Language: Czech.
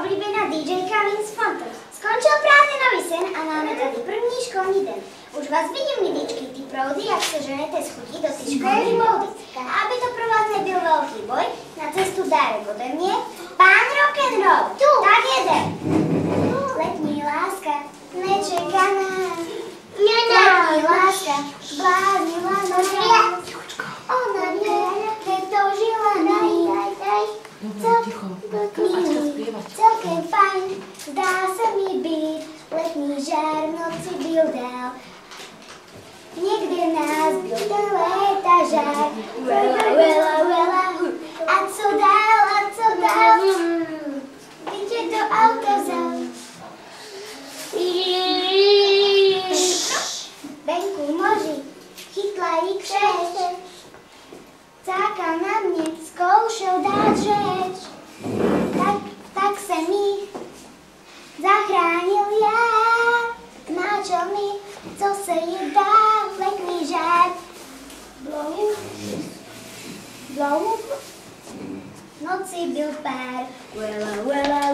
oblíbená DJ-ka Vince Fonto. Skončil prázdninový sen a máme tady první školní den. Už vás vidím, lidičky, ty proudy, jak se ženete z chutí do ty školní módy. A aby to pro vás nebyl velký boj, na cestu dárek ode mě, pán rock'n'roll, tak jedem. Letní láska, nečekaná. Letní láska, bláznila nás. Ona mě nedožila celkem fajn, zdá se mi být, letní žár v noci byl dál. Někde nás byl ten léta žár, vela, a co dál, kdy tě do auta vzal. Venku moři, chytla jí křeč, cákal na mě, zkoušel dát řeč, tak se mi zachránil já, náčel mi, co se jí dá, letní žár. Dlouho v noci byl pár, vela,